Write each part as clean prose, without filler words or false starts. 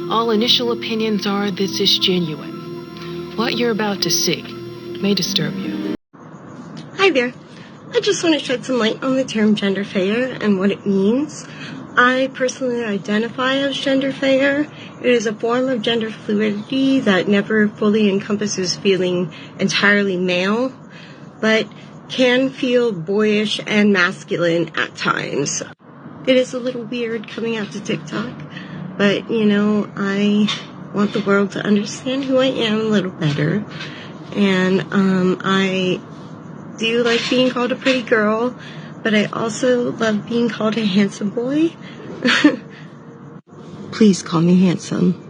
All initial opinions are this is genuine. What you're about to see may disturb you. Hi there. I just want to shed some light on the term gender fair and what it means. I personally identify as gender fair. It is a form of gender fluidity that never fully encompasses feeling entirely male, but can feel boyish and masculine at times. It is a little weird coming out to TikTok, but I want the world to understand who I am a little better. And I do like being called a pretty girl, but I also love being called a handsome boy. Please call me handsome.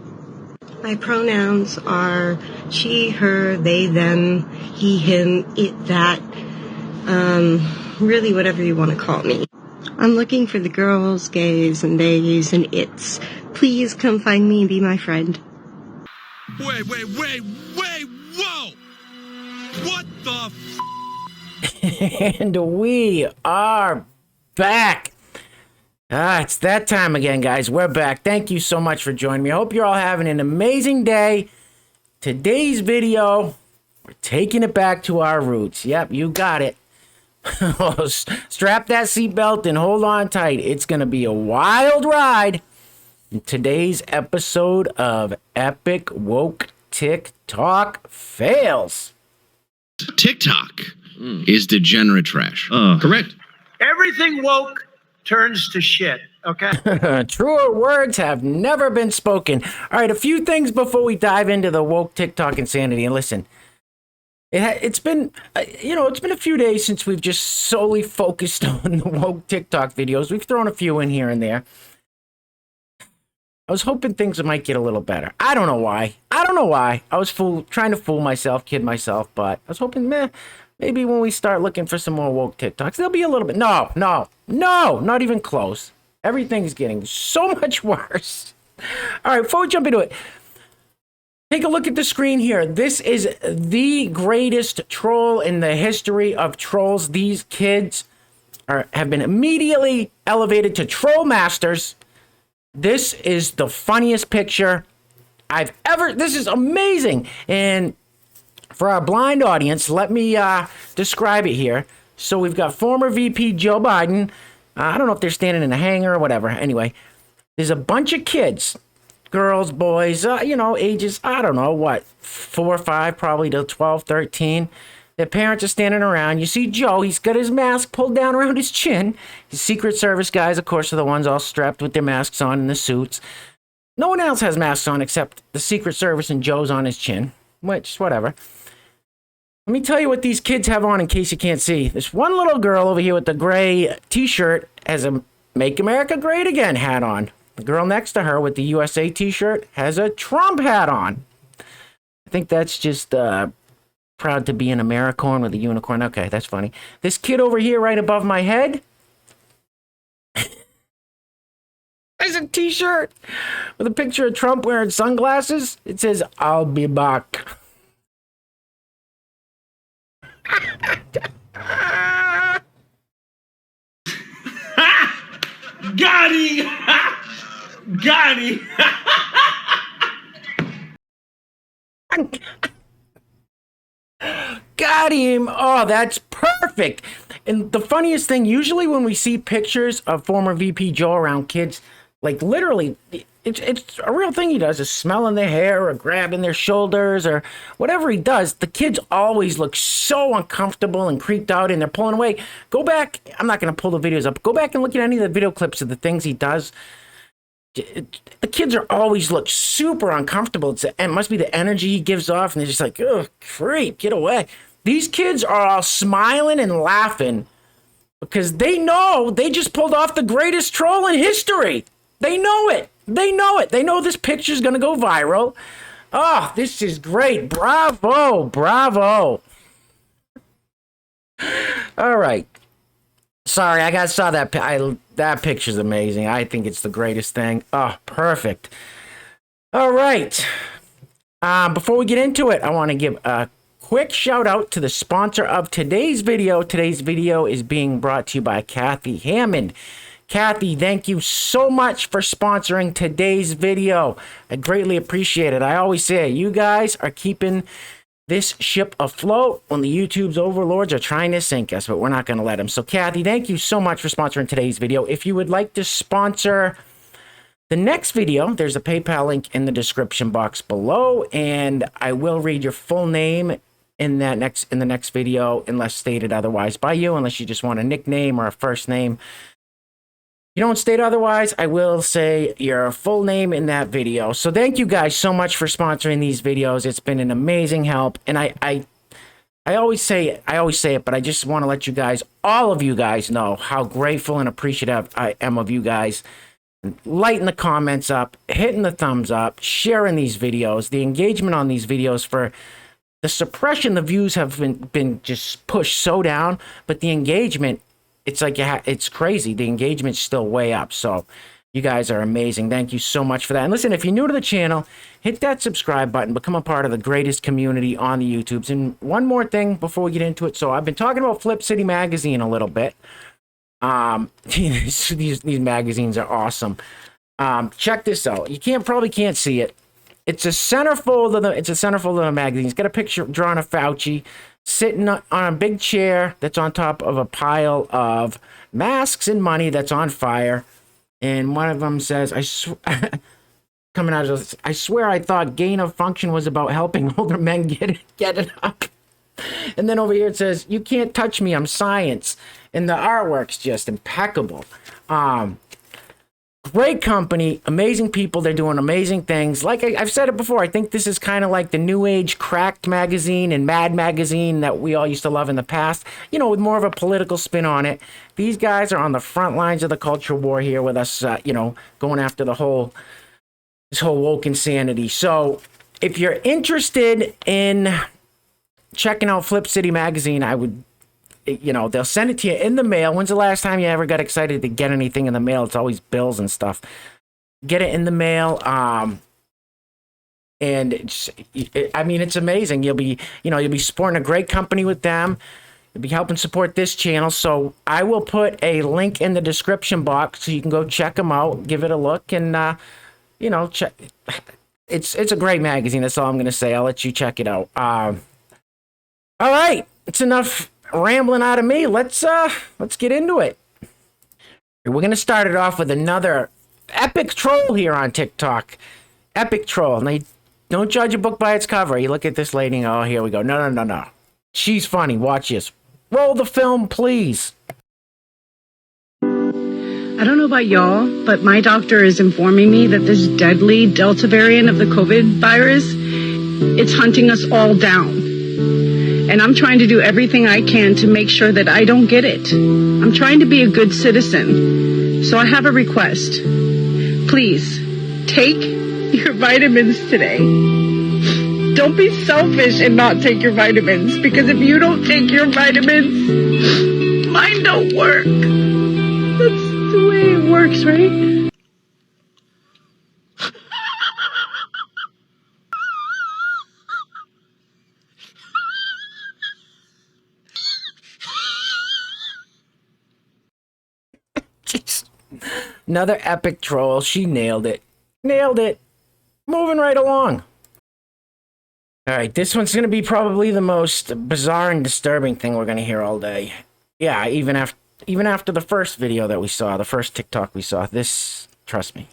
My pronouns are she, her, they, them, he, him, it, that, really whatever you want to call me. I'm looking for the girls, gays, and theys, and its. Please come find me and be my friend. Wait, whoa! What the And we are back. It's that time again, guys. We're back. Thank you so much for joining me. I hope you're all having an amazing day. Today's video, we're taking it back to our roots. Yep, you got it. Strap that seatbelt and hold on tight. It's going to be a wild ride in today's episode of Epic Woke TikTok Fails. TikTok is degenerate trash. Correct. Everything woke turns to shit, okay? Truer words have never been spoken. All right, a few things before we dive into the woke TikTok insanity. And listen, it's been a few days since we've just solely focused on the woke TikTok videos. We've thrown a few in here and there. I was hoping things might get a little better. I don't know why. I was trying to fool myself, kid myself, but I was hoping, maybe when we start looking for some more woke TikToks, there'll be a little bit. No, not even close. Everything's getting so much worse. All right, before we jump into it, take a look at the screen here. This is the greatest troll in the history of trolls. These kids have been immediately elevated to troll masters. This is the funniest picture I've ever. This is amazing. And for our blind audience, let me describe it here. So we've got former VP Joe Biden. I don't know if they're standing in a hangar or whatever. Anyway, there's a bunch of kids, girls, boys, ages, I don't know, what, 4 or 5, probably to 12, 13. Their parents are standing around. You see Joe, he's got his mask pulled down around his chin. His Secret Service guys, of course, are the ones all strapped with their masks on and the suits. No one else has masks on except the Secret Service and Joe's on his chin, which, whatever. Let me tell you what these kids have on in case you can't see. This one little girl over here with the gray t-shirt has a Make America Great Again hat on. The girl next to her with the USA t-shirt has a Trump hat on. I think that's just proud to be an Americorn with a unicorn. Okay, that's funny. This kid over here right above my head has a t-shirt with a picture of Trump wearing sunglasses. It says, "I'll be back." Got him! Got him! Got him. Oh, that's perfect. And the funniest thing, usually when we see pictures of former VP Joe around kids, like literally, it's a real thing he does, is smelling their hair or grabbing their shoulders or whatever he does. The kids always look so uncomfortable and creeped out and they're pulling away. Go back. I'm not going to pull the videos up. Go back and look at any of the video clips of the things he does. The kids are always look super uncomfortable. It must be the energy he gives off, and they're just like, "Ugh, creep, get away." These kids are all smiling and laughing because they know they just pulled off the greatest troll in history. They know it. They know this picture's going to go viral. Oh, this is great. Bravo. All right. Sorry, I saw that. That picture's amazing. I think it's the greatest thing. Oh, perfect. All right. Before we get into it, I want to give a quick shout out to the sponsor of today's video. Today's video is being brought to you by Kathy Hammond. Kathy, thank you so much for sponsoring today's video. I greatly appreciate it. I always say, you guys are keeping this ship afloat when the YouTube's overlords are trying to sink us, but we're not going to let them. So, Kathy, thank you so much for sponsoring today's video. If you would like to sponsor the next video, there's a PayPal link in the description box below, and I will read your full name in the next video, unless stated otherwise by you, unless you just want a nickname or a first name. You don't state otherwise, I will say your full name in that video. So thank you guys so much for sponsoring these videos. It's been an amazing help. And I always say it, but I just want to let you guys, all of you guys, know how grateful and appreciative I am of you guys. Lighting the comments up, hitting the thumbs up, sharing these videos, the engagement on these videos. For the suppression, the views have been just pushed so down, but the engagement, it's like, it's crazy. The engagement's still way up. So you guys are amazing. Thank you so much for that. And listen, if you're new to the channel, hit that subscribe button, become a part of the greatest community on the YouTubes. And one more thing before we get into it. So I've been talking about Flip City Magazine a little bit. These magazines are awesome. Check this out. You probably can't see it. It's a centerfold of the magazine. It's got a picture drawn of Fauci sitting on a big chair that's on top of a pile of masks and money that's on fire. And one of them says, coming out of this, I swear I thought gain of function was about helping older men get it up. And then over here it says, you can't touch me, I'm science. And the artwork's just impeccable. Great company, amazing people. They're doing amazing things. Like I've said it before, I think this is kind of like the New Age Cracked magazine and Mad magazine that we all used to love in the past, you know, with more of a political spin on it. These guys are on the front lines of the culture war here with us, you know, going after this whole woke insanity. So if you're interested in checking out Flip City Magazine, I would, you know, they'll send it to you in the mail. When's the last time you ever got excited to get anything in the mail? It's always bills and stuff. Get it in the mail. And I mean, it's amazing. You'll be supporting a great company with them. You'll be helping support this channel. So I will put a link in the description box so you can go check them out, give it a look, and you know, check. It's a great magazine. That's all I'm gonna say. I'll let you check it out. All right, it's enough rambling out of me. Let's get into it. We're gonna start it off with another epic troll here on TikTok. Epic troll. Now, don't judge a book by its cover. You look at this lady and go, oh, here we go. No. She's funny. Watch this. Roll the film, please. I don't know about y'all, but my doctor is informing me that this deadly Delta variant of the COVID virus, it's hunting us all down. And I'm trying to do everything I can to make sure that I don't get it. I'm trying to be a good citizen. So I have a request. Please, take your vitamins today. Don't be selfish and not take your vitamins, because if you don't take your vitamins, mine don't work. That's the way it works, right? Another epic troll. She nailed it. Nailed it. Moving right along. All right, this one's going to be probably the most bizarre and disturbing thing we're going to hear all day. Yeah, even after the first video that we saw, the first TikTok we saw, this, trust me.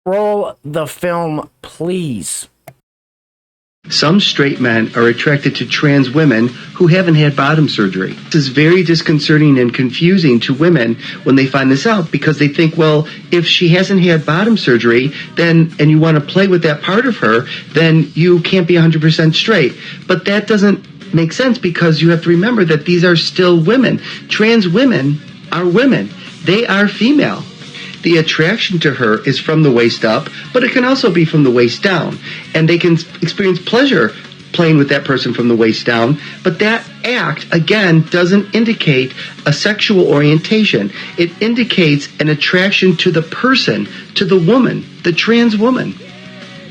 Roll the film, please. Some straight men are attracted to trans women who haven't had bottom surgery. This is very disconcerting and confusing to women when they find this out, because they think, well, if she hasn't had bottom surgery, then, and you want to play with that part of her, then you can't be 100% straight. But that doesn't make sense, because you have to remember that these are still women. Trans women are women. They are female. The attraction to her is from the waist up, but it can also be from the waist down. And they can experience pleasure playing with that person from the waist down. But that act, again, doesn't indicate a sexual orientation. It indicates an attraction to the person, to the woman, the trans woman.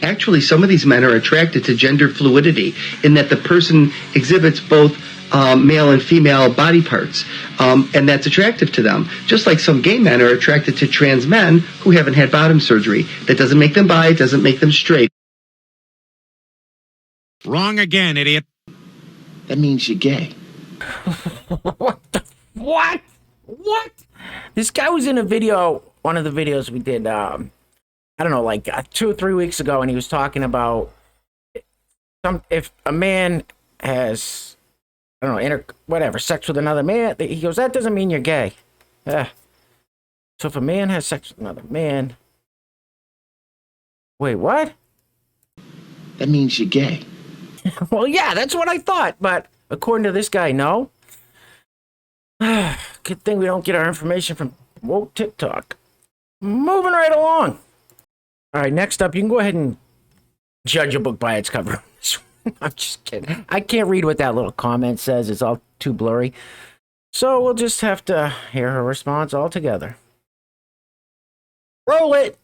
Actually, some of these men are attracted to gender fluidity, in that the person exhibits both male and female body parts, and that's attractive to them. Just like some gay men are attracted to trans men who haven't had bottom surgery. That doesn't make them bi, doesn't make them straight. Wrong again, idiot. That means you're gay. What? This guy was in a video, one of the videos we did, I don't know, like 2 or 3 weeks ago, and he was talking about if a man has, I don't know, sex with another man, he goes, that doesn't mean you're gay. So if a man has sex with another man, wait, what? That means you're gay. Well, yeah, that's what I thought, but according to this guy, no. Good thing we don't get our information from woke TikTok. Moving right along. All right, next up, you can go ahead and judge a book by its cover. I'm just kidding. I can't read what that little comment says. It's all too blurry. So we'll just have to hear her response all together. Roll it.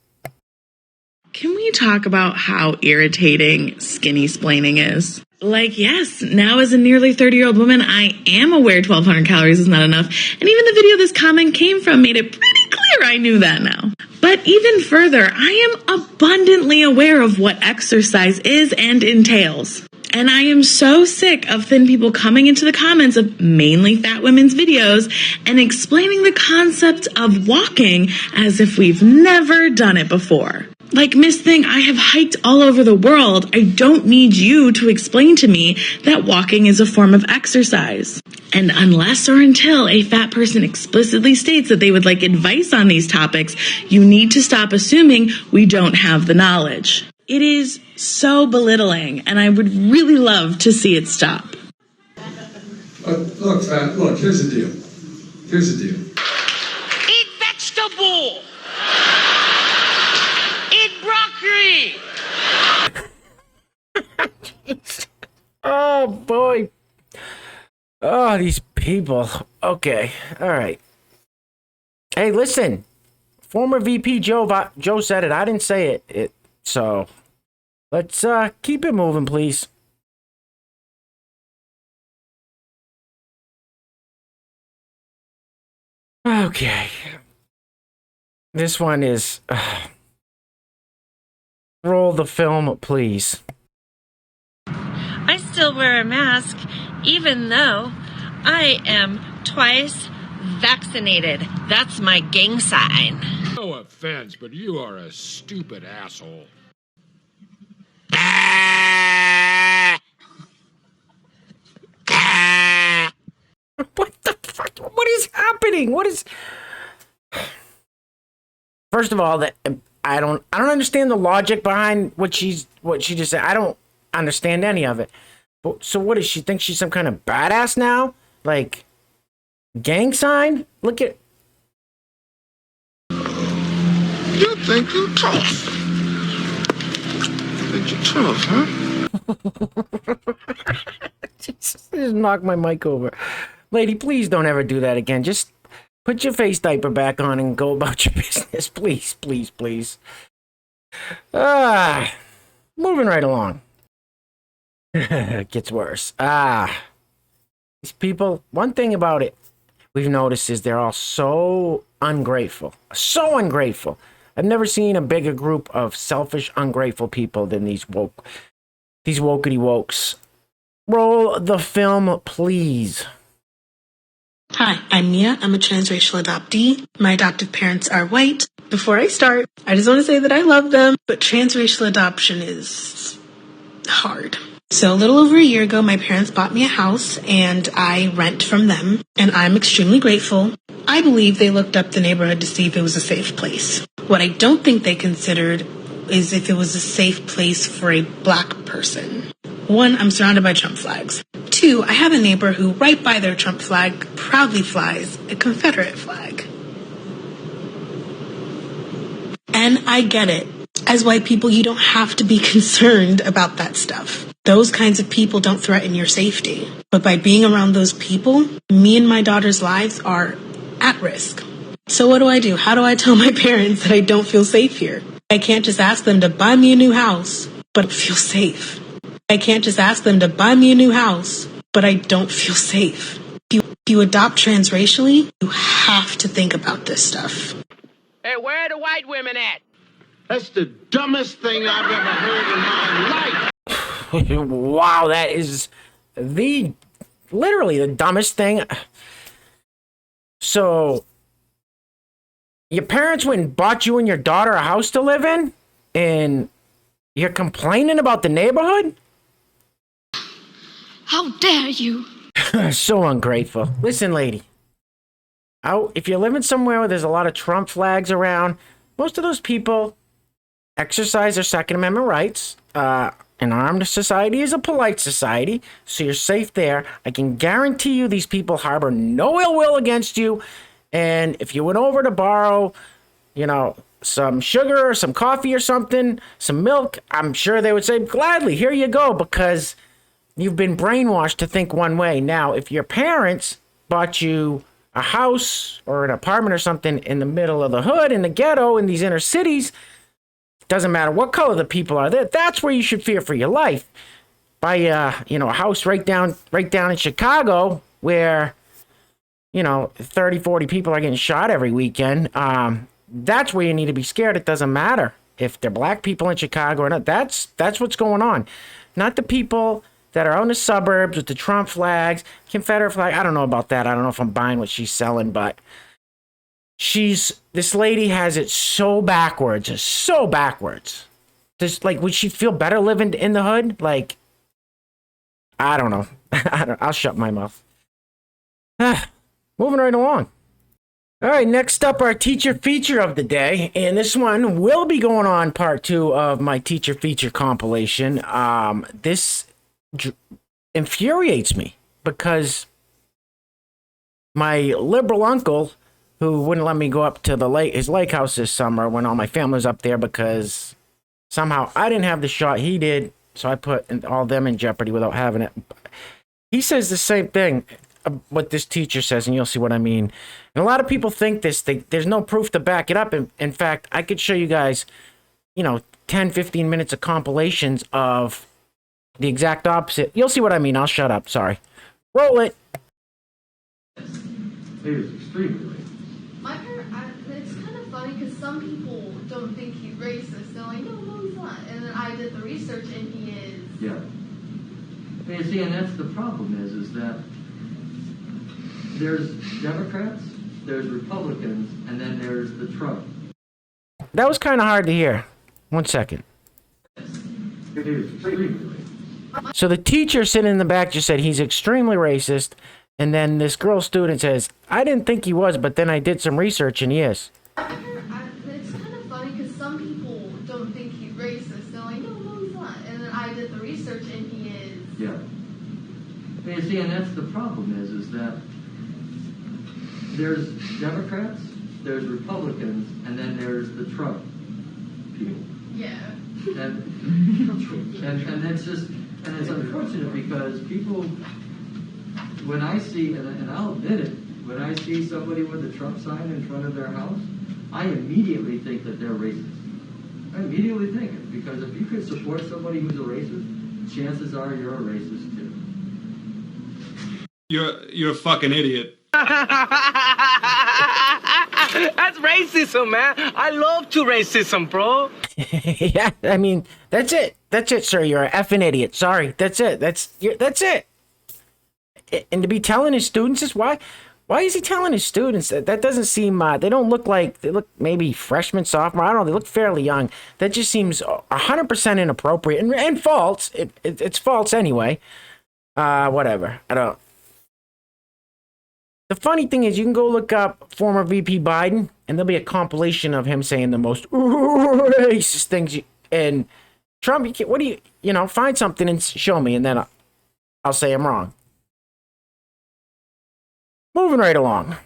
Can we talk about how irritating skinny-splaining is? Like, yes, now as a nearly 30-year-old woman, I am aware 1,200 calories is not enough. And even the video this comment came from made it pretty clear I knew that now. But even further, I am abundantly aware of what exercise is and entails. And I am so sick of thin people coming into the comments of mainly fat women's videos and explaining the concept of walking as if we've never done it before. Like, Miss Thing, I have hiked all over the world. I don't need you to explain to me that walking is a form of exercise. And unless or until a fat person explicitly states that they would like advice on these topics, you need to stop assuming we don't have the knowledge. It is so belittling, and I would really love to see it stop. Look, fat, look, here's the deal. Eat vegetable. Eat broccoli. Oh, boy. Oh, these people. Okay. All right. Hey, listen. Former VP Joe said it. I didn't say it. So let's keep it moving, please. Okay. This one is... roll the film, please. I still wear a mask, even though I am twice vaccinated. That's my gang sign. No offense, but you are a stupid asshole. What the fuck? What is happening? What is... First of all, that I don't understand the logic behind what she just said. I don't understand any of it. But so what does she think she's some kind of badass now? Like gang sign? Look at... You think you're tough. Jesus, just knocked my mic over. Lady, please don't ever do that again. Just put your face diaper back on and go about your business. Please, please, please. Moving right along. It gets worse. These people, one thing about it we've noticed is they're all so ungrateful. So ungrateful. I've never seen a bigger group of selfish, ungrateful people than these wokety wokes. Roll the film, please. Hi, I'm Mia. I'm a transracial adoptee. My adoptive parents are white. Before I start, I just want to say that I love them, but transracial adoption is hard. So a little over a year ago, my parents bought me a house and I rent from them, and I'm extremely grateful. I believe they looked up the neighborhood to see if it was a safe place. What I don't think they considered is if it was a safe place for a black person. 1, I'm surrounded by Trump flags. 2, I have a neighbor who right by their Trump flag proudly flies a Confederate flag. And I get it. As white people, you don't have to be concerned about that stuff. Those kinds of people don't threaten your safety. But by being around those people, me and my daughter's lives are at risk. So what do I do? How do I tell my parents that I don't feel safe here? I can't just ask them to buy me a new house, but feel safe. I can't just ask them to buy me a new house, but I don't feel safe. If you adopt transracially, you have to think about this stuff. Hey, where are the white women at? That's the dumbest thing I've ever heard in my life. Wow, that is literally the dumbest thing. So, your parents went and bought you and your daughter a house to live in, and you're complaining about the neighborhood? How dare you? So ungrateful. Listen, lady. If you're living somewhere where there's a lot of Trump flags around, most of those people exercise their Second Amendment rights. An armed society is a polite society, so you're safe there. I can guarantee you these people harbor no ill will against you. And if you went over to borrow, some sugar or some coffee or something, some milk, I'm sure they would say, gladly, here you go, because you've been brainwashed to think one way. Now, if your parents bought you a house or an apartment or something in the middle of the hood, in the ghetto, in these inner cities, doesn't matter what color the people are there, that's where you should fear for your life. Buy a house right down in Chicago where 30, 40 people are getting shot every weekend. That's where you need to be scared. It doesn't matter if they're black people in Chicago or not. That's what's going on. Not the people that are out in the suburbs with the Trump flags, Confederate flag. I don't know about that. I don't know if I'm buying what she's selling, but this lady has it so backwards. Would she feel better living in the hood? Like, I don't know. I'll shut my mouth. Moving right along. All right, next up, our teacher feature of the day. And this one will be going on part 2 of my teacher feature compilation. This infuriates me because my liberal uncle, who wouldn't let me go up to his lake house this summer when all my family was up there because somehow I didn't have the shot, he did, so I put all them in jeopardy without having it. He says the same thing, what this teacher says, and you'll see what I mean. And a lot of people think there's no proof to back it up. In fact, I could show you guys, 10, 15 minutes of compilations of the exact opposite. You'll see what I mean. I'll shut up. Sorry. Roll it. It was extremely racist. It's kind of funny because some people don't think he's racist. They're like, no, he's not. And then I did the research and he is. Yeah. You see, and that's the problem is that there's Democrats, there's Republicans, and then there's the Trump. That was kind of hard to hear. 1 second. It was extremely racist. So the teacher sitting in the back just said he's extremely racist. And then this girl student says, I didn't think he was, but then I did some research and he is. It's kind of funny because some people don't think he's racist. They're like, no, he's not. And then I did the research and he is. Yeah. You see, and that's the problem is that there's Democrats, there's Republicans, and then there's the Trump people. Yeah. And that's just, and it's unfortunate because people, when I see, and I'll admit it, when I see somebody with a Trump sign in front of their house, I immediately think that they're racist. I immediately think it, because if you could support somebody who's a racist, chances are you're a racist too. You're a fucking idiot. That's racism, man. I love to racism, bro. Yeah, I mean, that's it. That's it, sir. You're an effing idiot. Sorry. That's it. That's it. And to be telling his students this, why is he telling his students that? That doesn't seem, they don't look like, they look maybe freshman, sophomore, I don't know, they look fairly young. That just seems 100% inappropriate and false. It's false anyway. Whatever. I don't. The funny thing is, you can go look up former VP Biden, and there'll be a compilation of him saying the most racist things. And Trump, what do you, find something and show me, and then I'll say I'm wrong. Moving right along.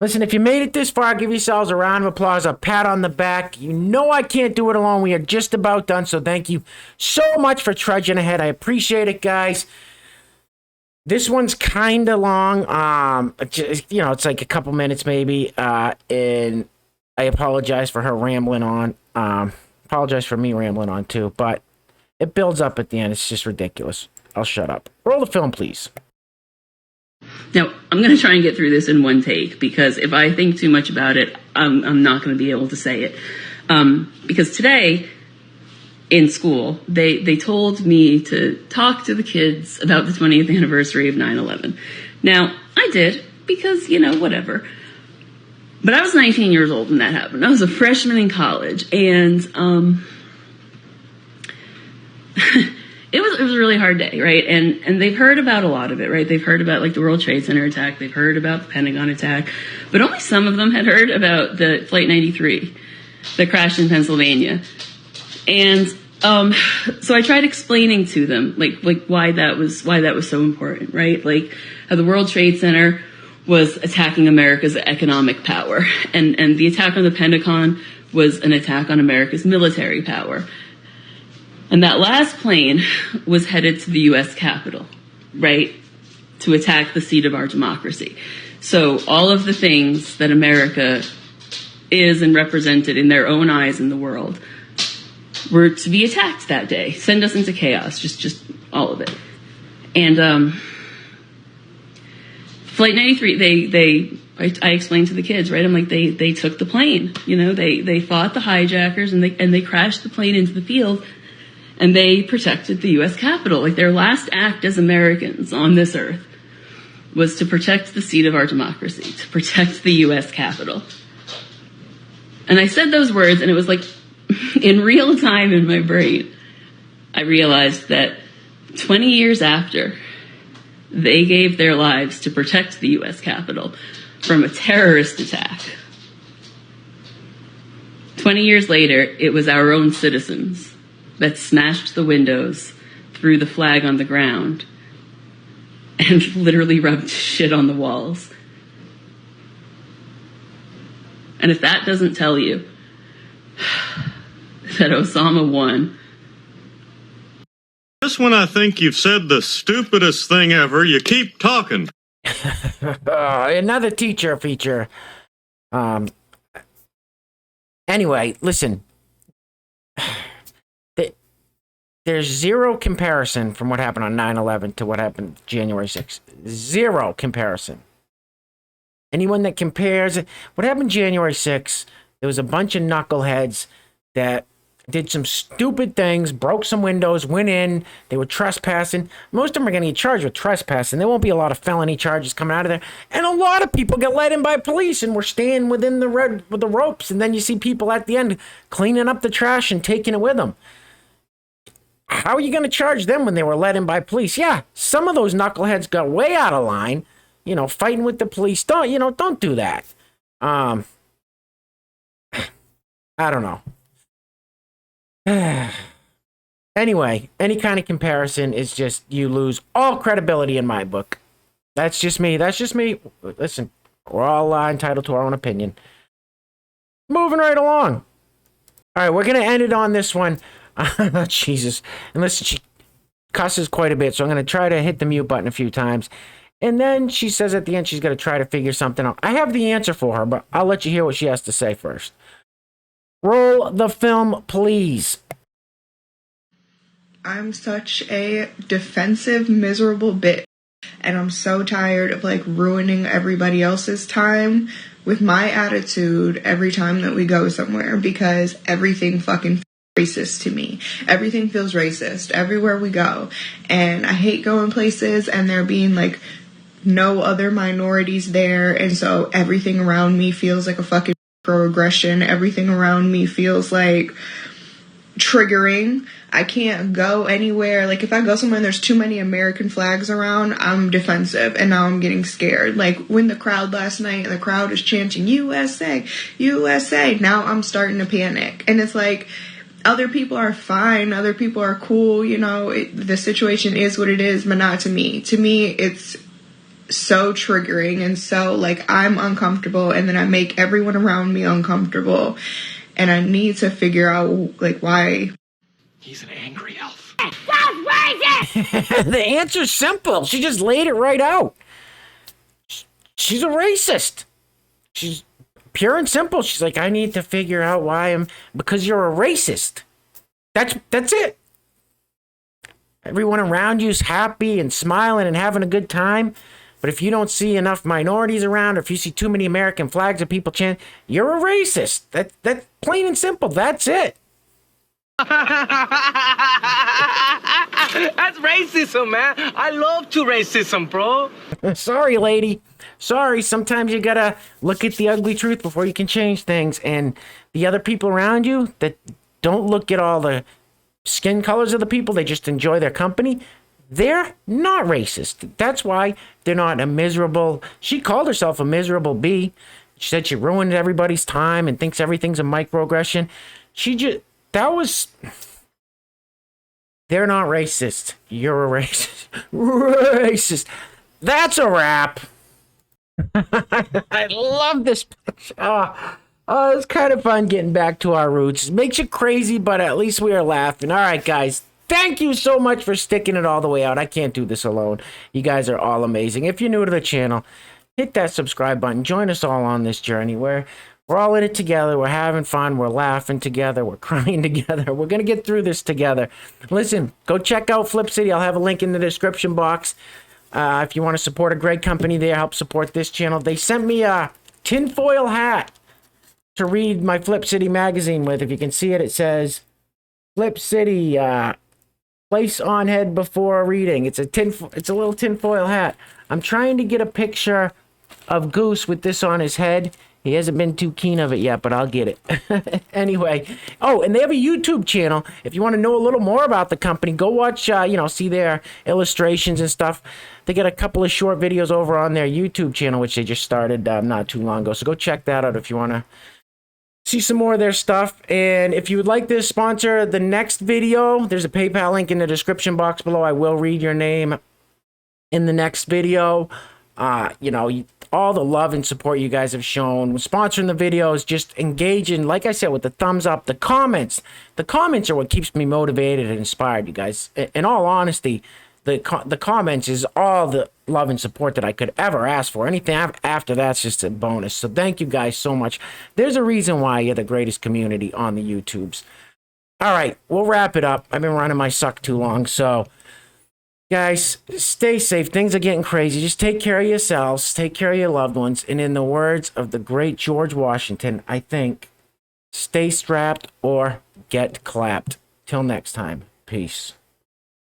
Listen, if you made it this far, give yourselves a round of applause, a pat on the back. You know I can't do it alone. We are just about done, so thank you so much for trudging ahead. I appreciate it, guys. This one's kind of long. It's like a couple minutes maybe. And I apologize for her rambling on. Apologize for me rambling on too. But it builds up at the end. It's just ridiculous. I'll shut up. Roll the film, please. Now, I'm going to try and get through this in one take, because if I think too much about it, I'm not going to be able to say it. Because today in school, they told me to talk to the kids about the 20th anniversary of 9/11. Now, I did, because, whatever. But I was 19 years old when that happened. I was a freshman in college, and it was a really hard day, right? And they've heard about a lot of it, right? They've heard about, like, the World Trade Center attack. They've heard about the Pentagon attack. But only some of them had heard about the Flight 93 that crashed in Pennsylvania. And so I tried explaining to them, like why that was so important, right? Like, how the World Trade Center was attacking America's economic power, and the attack on the Pentagon was an attack on America's military power. And that last plane was headed to the U.S. Capitol, right, to attack the seat of our democracy. So all of the things that America is and represented in their own eyes in the world were to be attacked that day. Send us into chaos, just all of it. And Flight 93, I explained to the kids, right? I'm like, they took the plane, they fought the hijackers, and they crashed the plane into the field, and they protected the U.S. Capitol. Like, their last act as Americans on this earth was to protect the seat of our democracy, to protect the U.S. Capitol. And I said those words, and it was like, in real time in my brain, I realized that 20 years after they gave their lives to protect the U.S. Capitol from a terrorist attack, 20 years later, it was our own citizens that smashed the windows, threw the flag on the ground, and literally rubbed shit on the walls. And if that doesn't tell you that Osama won. Just when I think you've said the stupidest thing ever, you keep talking. Another teacher feature. Anyway, listen. There's zero comparison from what happened on 9/11 to what happened January 6th. Zero comparison. Anyone that compares it, what happened January 6th, there was a bunch of knuckleheads that did some stupid things, broke some windows, went in, they were trespassing. Most of them are going to get charged with trespassing. There won't be a lot of felony charges coming out of there. And a lot of people get let in by police and were staying within the ropes. And then you see people at the end cleaning up the trash and taking it with them. How are you going to charge them when they were let in by police? Yeah, some of those knuckleheads got way out of line, fighting with the police. Don't do that. I don't know. Anyway, any kind of comparison is just, you lose all credibility in my book. That's just me. Listen, we're all entitled to our own opinion. Moving right along. All right, we're going to end it on this one. Jesus. And listen, she cusses quite a bit, so I'm going to try to hit the mute button a few times. And then she says at the end she's going to try to figure something out. I have the answer for her, but I'll let you hear what she has to say first. Roll the film, please. I'm such a defensive, miserable bitch. And I'm so tired of, ruining everybody else's time with my attitude every time that we go somewhere, because everything fucking racist to me. Everything feels racist everywhere we go. And I hate going places and there being, no other minorities there. And so everything around me feels like a fucking microaggression. Everything around me feels like triggering. I can't go anywhere. If I go somewhere and there's too many American flags around, I'm defensive, and now I'm getting scared. When the crowd last night, the crowd is chanting USA, USA, now I'm starting to panic. And it's other people are fine, other people are cool, the situation is what it is, but not to me. To me, it's so triggering, and so I'm uncomfortable, and then I make everyone around me uncomfortable, and I need to figure out why. He's an angry elf. The answer's simple. She just laid it right out. She's a racist. She's pure and simple. She's like, I need to figure out why because you're a racist. That's it. Everyone around you's happy and smiling and having a good time. But if you don't see enough minorities around, or if you see too many American flags or people chant, you're a racist. That's plain and simple. That's it. That's racism, man. I love to racism, bro. Sorry, lady. Sorry. Sometimes you gotta look at the ugly truth before you can change things. And the other people around you that don't look at all the skin colors of the people, they just enjoy their company, they're not racist. That's why they're not a miserable. She called herself a miserable bee. She said she ruined everybody's time and thinks everything's a microaggression. They're not racist. You're a racist. Racist. That's a wrap. I love this. It's kind of fun getting back to our roots. It makes you crazy, but at least we are laughing. All right, guys. Thank you so much for sticking it all the way out. I can't do this alone. You guys are all amazing. If you're new to the channel, hit that subscribe button. Join us all on this journey where we're all in it together. We're having fun. We're laughing together. We're crying together. We're going to get through this together. Listen, go check out Flip City. I'll have a link in the description box. If you want to support a great company there, help support this channel. They sent me a tinfoil hat to read my Flip City magazine with. If you can see it, it says Flip City, place on head before reading. It's a little tinfoil hat. I'm trying to get a picture of Goose with this on his head. He hasn't been too keen of it yet, but I'll get it. Anyway. Oh, and they have a YouTube channel. If you want to know a little more about the company, go watch, see their illustrations and stuff. They got a couple of short videos over on their YouTube channel, which they just started not too long ago. So go check that out if you want to see some more of their stuff. And if you would like to sponsor the next video, there's a PayPal link in the description box below. I will read your name in the next video. All the love and support you guys have shown sponsoring the videos, just engaging, like I said, with the thumbs up, the comments. The comments are what keeps me motivated and inspired, you guys. In all honesty, the comments is all the love and support that I could ever ask for. Anything after that's just a bonus. So thank you guys so much. There's a reason why you're the greatest community on the YouTubes. All right, we'll wrap it up. I've been running my suck too long, so guys, stay safe. Things are getting crazy. Just take care of yourselves. Take care of your loved ones. And in the words of the great George Washington, I think, stay strapped or get clapped. Till next time, peace.